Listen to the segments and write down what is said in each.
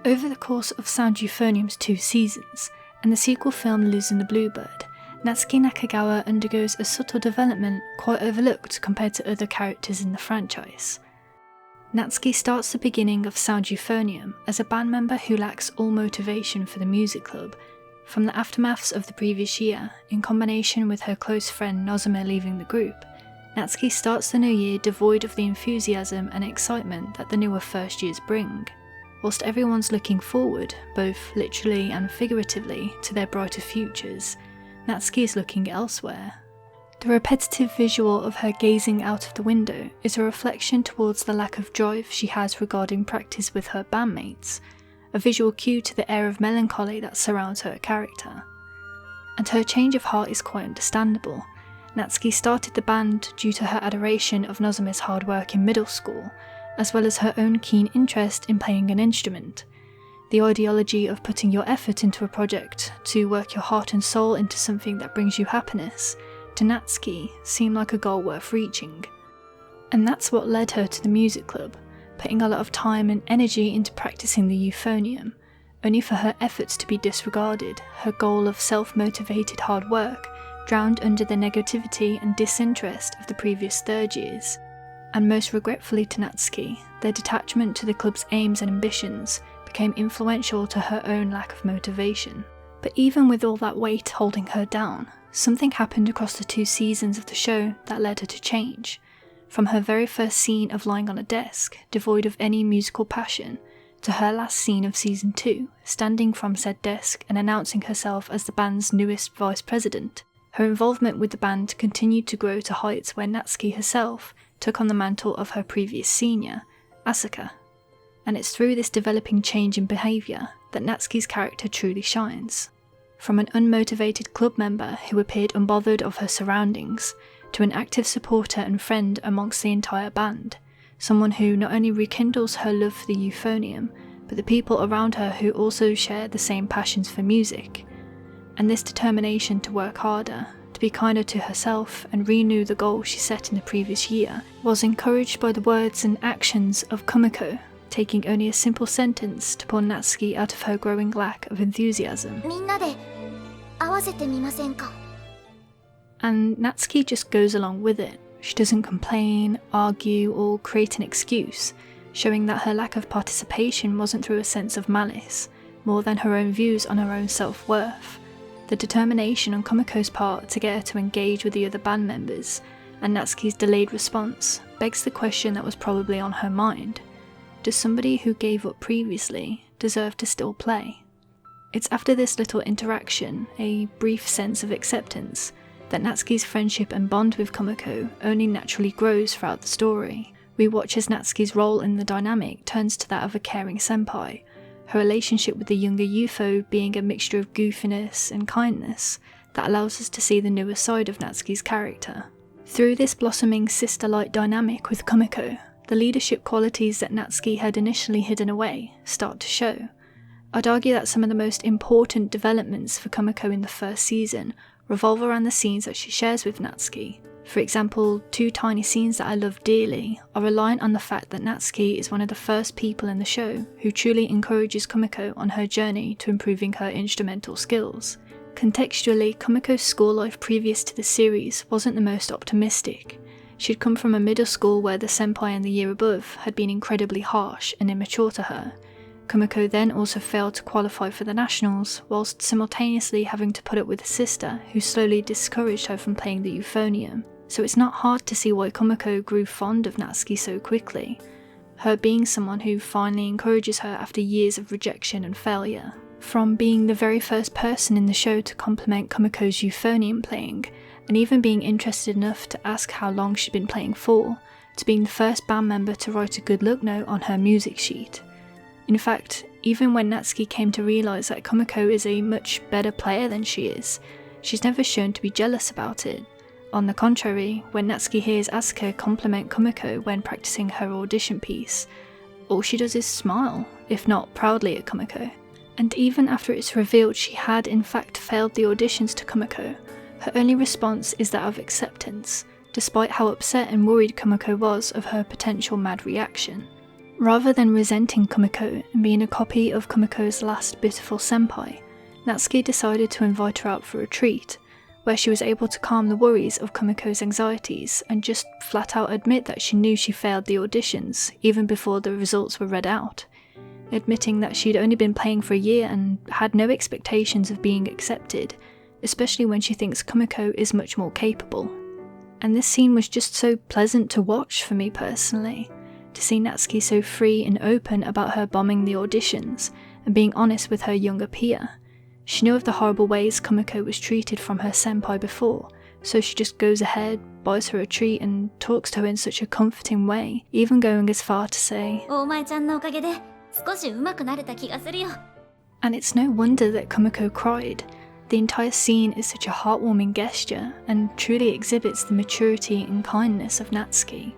Over the course of Sound Euphonium's 2 seasons, and the sequel film Losing the Bluebird, Natsuki Nakagawa undergoes a subtle development quite overlooked compared to other characters in the franchise. Natsuki starts the beginning of Sound Euphonium as a band member who lacks all motivation for the music club, from the aftermaths of the previous year, in combination with her close friend Nozume leaving the group. Natsuki starts the new year devoid of the enthusiasm and excitement that the newer first years bring. Whilst everyone's looking forward, both literally and figuratively, to their brighter futures, Natsuki is looking elsewhere. The repetitive visual of her gazing out of the window is a reflection towards the lack of drive she has regarding practice with her bandmates, a visual cue to the air of melancholy that surrounds her character. And her change of heart is quite understandable. Natsuki started the band due to her adoration of Nozume's hard work in middle school, as well as her own keen interest in playing an instrument. The ideology of putting your effort into a project to work your heart and soul into something that brings you happiness, to Natsuki seemed like a goal worth reaching. And that's what led her to the music club, putting a lot of time and energy into practicing the euphonium, only for her efforts to be disregarded, her goal of self-motivated hard work drowned under the negativity and disinterest of the previous third years. And most regretfully to Natsuki, their detachment to the club's aims and ambitions became influential to her own lack of motivation. But even with all that weight holding her down, something happened across the 2 seasons of the show that led her to change. From her very first scene of lying on a desk, devoid of any musical passion, to her last scene of season 2, standing from said desk and announcing herself as the band's newest vice president, her involvement with the band continued to grow to heights where Natsuki herself took on the mantle of her previous senior, Asuka. And it's through this developing change in behaviour that Natsuki's character truly shines. From an unmotivated club member who appeared unbothered of her surroundings, to an active supporter and friend amongst the entire band, someone who not only rekindles her love for the euphonium, but the people around her who also share the same passions for music. And this determination to work harder, to be kinder to herself and renew the goal she set in the previous year, was encouraged by the words and actions of Kumiko, taking only a simple sentence to pull Natsuki out of her growing lack of enthusiasm. And Natsuki just goes along with it. She doesn't complain, argue, or create an excuse, showing that her lack of participation wasn't through a sense of malice, more than her own views on her own self-worth. The determination on Kumiko's part to get her to engage with the other band members, and Natsuki's delayed response, begs the question that was probably on her mind. Does somebody who gave up previously deserve to still play? It's after this little interaction, a brief sense of acceptance, that Natsuki's friendship and bond with Kumiko only naturally grows throughout the story. We watch as Natsuki's role in the dynamic turns to that of a caring senpai, her relationship with the younger Yufo being a mixture of goofiness and kindness that allows us to see the newer side of Natsuki's character. Through this blossoming sister-like dynamic with Kumiko, the leadership qualities that Natsuki had initially hidden away start to show. I'd argue that some of the most important developments for Kumiko in the first season revolve around the scenes that she shares with Natsuki. For example, 2 tiny scenes that I love dearly are reliant on the fact that Natsuki is one of the first people in the show who truly encourages Kumiko on her journey to improving her instrumental skills. Contextually, Kumiko's school life previous to the series wasn't the most optimistic. She'd come from a middle school where the senpai in the year above had been incredibly harsh and immature to her. Kumiko then also failed to qualify for the nationals, whilst simultaneously having to put up with a sister who slowly discouraged her from playing the euphonium. So it's not hard to see why Kumiko grew fond of Natsuki so quickly, her being someone who finally encourages her after years of rejection and failure. From being the very first person in the show to compliment Kumiko's euphonium playing, and even being interested enough to ask how long she'd been playing for, to being the first band member to write a good luck note on her music sheet. In fact, even when Natsuki came to realise that Kumiko is a much better player than she is, she's never shown to be jealous about it. On the contrary, when Natsuki hears Asuka compliment Kumiko when practicing her audition piece, all she does is smile, if not proudly at Kumiko. And even after it's revealed she had in fact failed the auditions to Kumiko, her only response is that of acceptance, despite how upset and worried Kumiko was of her potential mad reaction. Rather than resenting Kumiko and being a copy of Kumiko's last pitiful senpai, Natsuki decided to invite her out for a treat, where she was able to calm the worries of Kumiko's anxieties and just flat out admit that she knew she failed the auditions even before the results were read out, admitting that she'd only been playing for a year and had no expectations of being accepted, especially when she thinks Kumiko is much more capable. And this scene was just so pleasant to watch for me personally, to see Natsuki so free and open about her bombing the auditions and being honest with her younger peer. She knew of the horrible ways Kumiko was treated from her senpai before, so she just goes ahead, buys her a treat and talks to her in such a comforting way, even going as far to say, "And it's no wonder that Kumiko cried. The entire scene is such a heartwarming gesture and truly exhibits the maturity and kindness of Natsuki.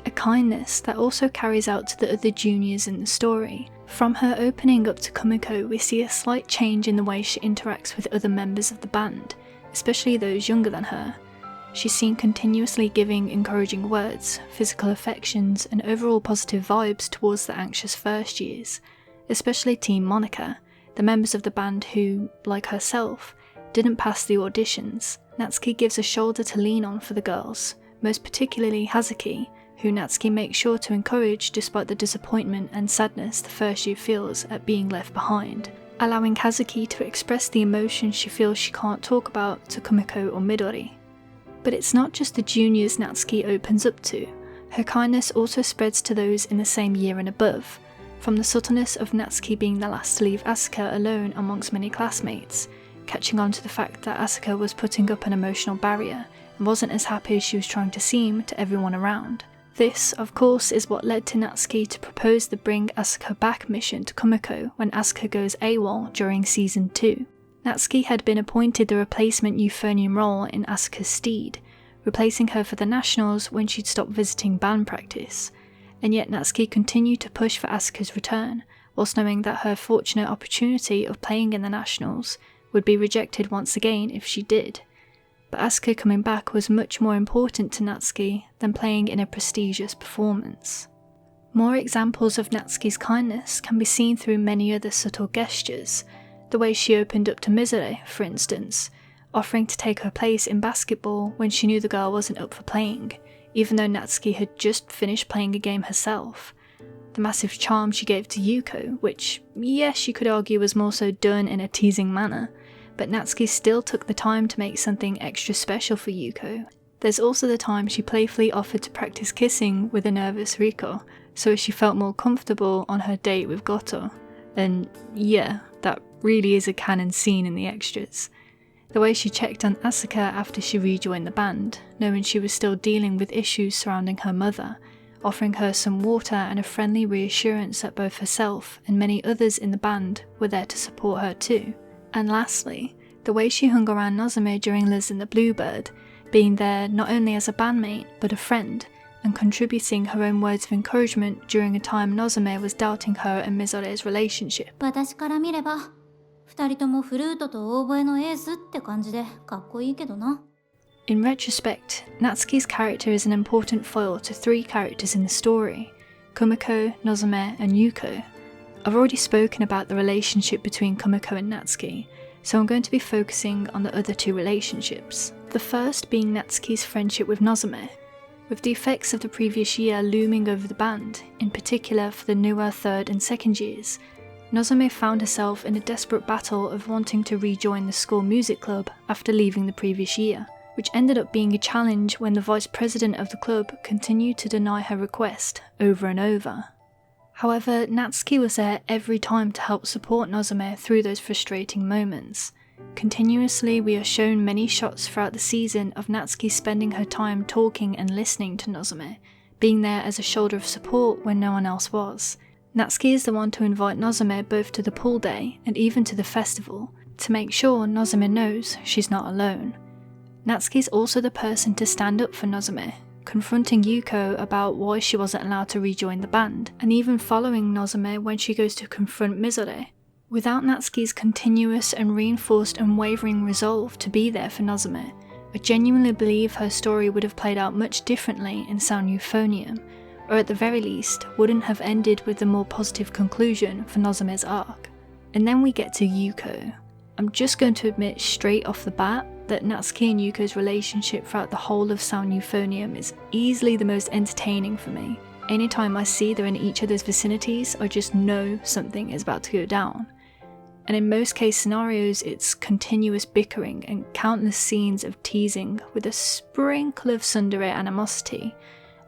A kindness that also carries out to the other juniors in the story. From her opening up to Kumiko, we see a slight change in the way she interacts with other members of the band, especially those younger than her. She's seen continuously giving encouraging words, physical affections, and overall positive vibes towards the anxious first years, especially Team Monica, the members of the band who, like herself, didn't pass the auditions. Natsuki gives a shoulder to lean on for the girls, most particularly Hazuki, who Natsuki makes sure to encourage despite the disappointment and sadness the first year feels at being left behind, allowing Hazuki to express the emotions she feels she can't talk about to Kumiko or Midori. But it's not just the juniors Natsuki opens up to. Her kindness also spreads to those in the same year and above, from the subtleness of Natsuki being the last to leave Asuka alone amongst many classmates, catching on to the fact that Asuka was putting up an emotional barrier and wasn't as happy as she was trying to seem to everyone around. This, of course, is what led to Natsuki to propose the Bring Asuka Back mission to Kumiko when Asuka goes AWOL during Season 2. Natsuki had been appointed the replacement euphonium role in Asuka's stead, replacing her for the Nationals when she'd stopped visiting band practice, and yet Natsuki continued to push for Asuka's return, whilst knowing that her fortunate opportunity of playing in the Nationals would be rejected once again if she did. But Asuka coming back was much more important to Natsuki than playing in a prestigious performance. More examples of Natsuki's kindness can be seen through many other subtle gestures, the way she opened up to Mizore, for instance, offering to take her place in basketball when she knew the girl wasn't up for playing, even though Natsuki had just finished playing a game herself. The massive charm she gave to Yuko, which, yes, you could argue was more so done in a teasing manner, but Natsuki still took the time to make something extra special for Yuko. There's also the time she playfully offered to practice kissing with a nervous Riko, so she felt more comfortable on her date with Goto. And yeah, that really is a canon scene in the extras. The way she checked on Asuka after she rejoined the band, knowing she was still dealing with issues surrounding her mother, offering her some water and a friendly reassurance that both herself and many others in the band were there to support her too. And lastly, the way she hung around Nozomi during Liz and the Bluebird, being there not only as a bandmate but a friend, and contributing her own words of encouragement during a time Nozomi was doubting her and Mizore's relationship. 私から見れば、二人ともフルートとオーボエのエースって感じでかっこいいけどな。In retrospect, Natsuki's character is an important foil to three characters in the story, Kumiko, Nozomi, and Yuko. I've already spoken about the relationship between Kumiko and Natsuki, so I'm going to be focusing on the other two relationships. The first being Natsuki's friendship with Nozomi. With the effects of the previous year looming over the band, in particular for the newer third and second years, Nozomi found herself in a desperate battle of wanting to rejoin the school music club after leaving the previous year, which ended up being a challenge when the vice president of the club continued to deny her request over and over. However, Natsuki was there every time to help support Nozomi through those frustrating moments. Continuously, we are shown many shots throughout the season of Natsuki spending her time talking and listening to Nozomi, being there as a shoulder of support when no one else was. Natsuki is the one to invite Nozomi both to the pool day and even to the festival, to make sure Nozomi knows she's not alone. Natsuki is also the person to stand up for Nozomi, confronting Yuko about why she wasn't allowed to rejoin the band, and even following Nozomi when she goes to confront Mizore. Without Natsuki's continuous and reinforced unwavering resolve to be there for Nozomi, I genuinely believe her story would have played out much differently in Sound Euphonium, or at the very least, wouldn't have ended with a more positive conclusion for Nozome's arc. And then we get to Yuko. I'm just going to admit straight off the bat that Natsuki and Yuko's relationship throughout the whole of Sound Euphonium is easily the most entertaining for me. Anytime I see they're in each other's vicinities, I just know something is about to go down. And in most case scenarios, it's continuous bickering and countless scenes of teasing with a sprinkle of tsundere animosity.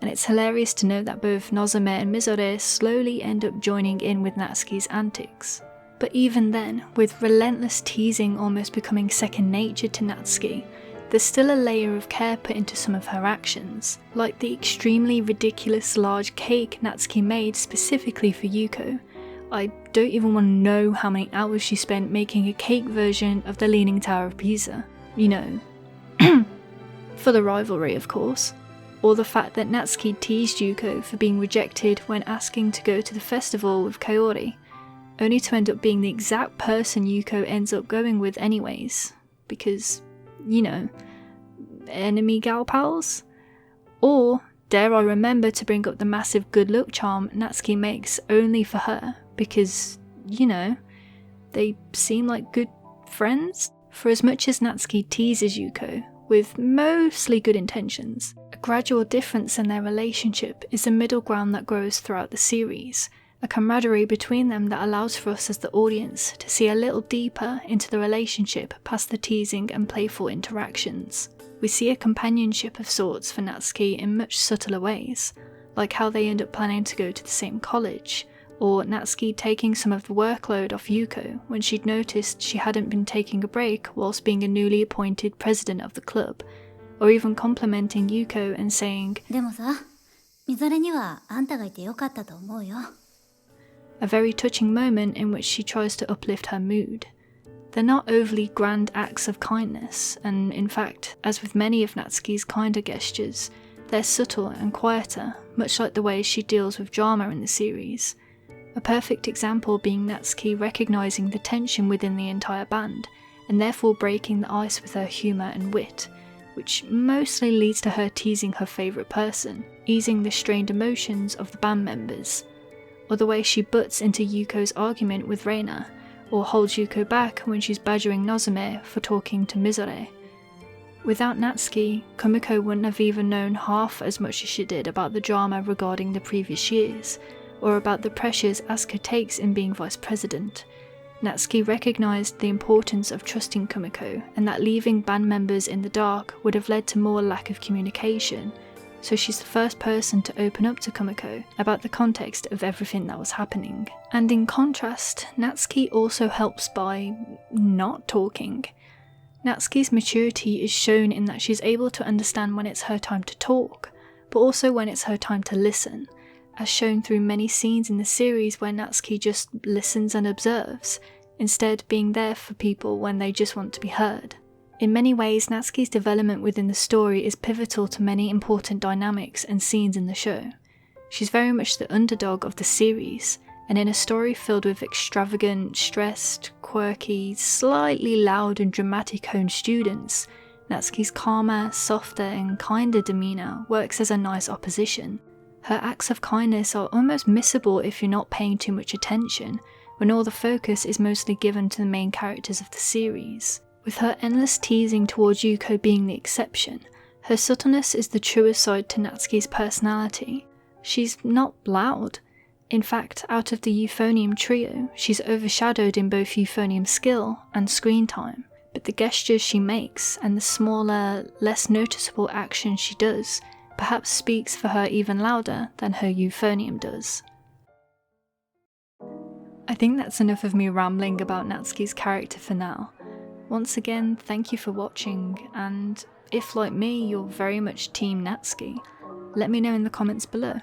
And it's hilarious to note that both Nozome and Mizore slowly end up joining in with Natsuki's antics. But even then, with relentless teasing almost becoming second nature to Natsuki, there's still a layer of care put into some of her actions, like the extremely ridiculous large cake Natsuki made specifically for Yuko. I don't even want to know how many hours she spent making a cake version of the Leaning Tower of Pisa. You know, for the rivalry of course. Or the fact that Natsuki teased Yuko for being rejected when asking to go to the festival with Kaori, only to end up being the exact person Yuko ends up going with anyways, because, you know, enemy gal pals? Or dare I remember to bring up the massive good luck charm Natsuki makes only for her, because, you know, they seem like good friends? For as much as Natsuki teases Yuko, with mostly good intentions, a gradual difference in their relationship is a middle ground that grows throughout the series, a camaraderie between them that allows for us as the audience to see a little deeper into the relationship past the teasing and playful interactions. We see a companionship of sorts for Natsuki in much subtler ways, like how they end up planning to go to the same college, or Natsuki taking some of the workload off Yuko when she'd noticed she hadn't been taking a break whilst being a newly appointed president of the club, or even complimenting Yuko and saying, でもさ、みぞれにはあんたがいてよかったと思うよ。 a very touching moment in which she tries to uplift her mood. They're not overly grand acts of kindness, and in fact, as with many of Natsuki's kinder gestures, they're subtle and quieter, much like the way she deals with drama in the series. A perfect example being Natsuki recognising the tension within the entire band, and therefore breaking the ice with her humour and wit, which mostly leads to her teasing her favourite person, easing the strained emotions of the band members. Or the way she butts into Yuko's argument with Reina, or holds Yuko back when she's badgering Nozome for talking to Mizore. Without Natsuki, Kumiko wouldn't have even known half as much as she did about the drama regarding the previous years, or about the pressures Asuka takes in being vice president. Natsuki recognised the importance of trusting Kumiko, and that leaving band members in the dark would have led to more lack of communication, so she's the first person to open up to Kumiko about the context of everything that was happening. And in contrast, Natsuki also helps by not talking. Natsuki's maturity is shown in that she's able to understand when it's her time to talk, but also when it's her time to listen, as shown through many scenes in the series where Natsuki just listens and observes, instead being there for people when they just want to be heard. In many ways, Natsuki's development within the story is pivotal to many important dynamics and scenes in the show. She's very much the underdog of the series, and in a story filled with extravagant, stressed, quirky, slightly loud and dramatic honed students, Natsuki's calmer, softer and kinder demeanour works as a nice opposition. Her acts of kindness are almost missable if you're not paying too much attention, when all the focus is mostly given to the main characters of the series. With her endless teasing towards Yuko being the exception, her subtleness is the truest side to Natsuki's personality. She's not loud. In fact, out of the Euphonium trio, she's overshadowed in both Euphonium skill and screen time, but the gestures she makes and the smaller, less noticeable actions she does perhaps speaks for her even louder than her Euphonium does. I think that's enough of me rambling about Natsuki's character for now. Once again, thank you for watching, and if like me you're very much Team Natsuki, let me know in the comments below.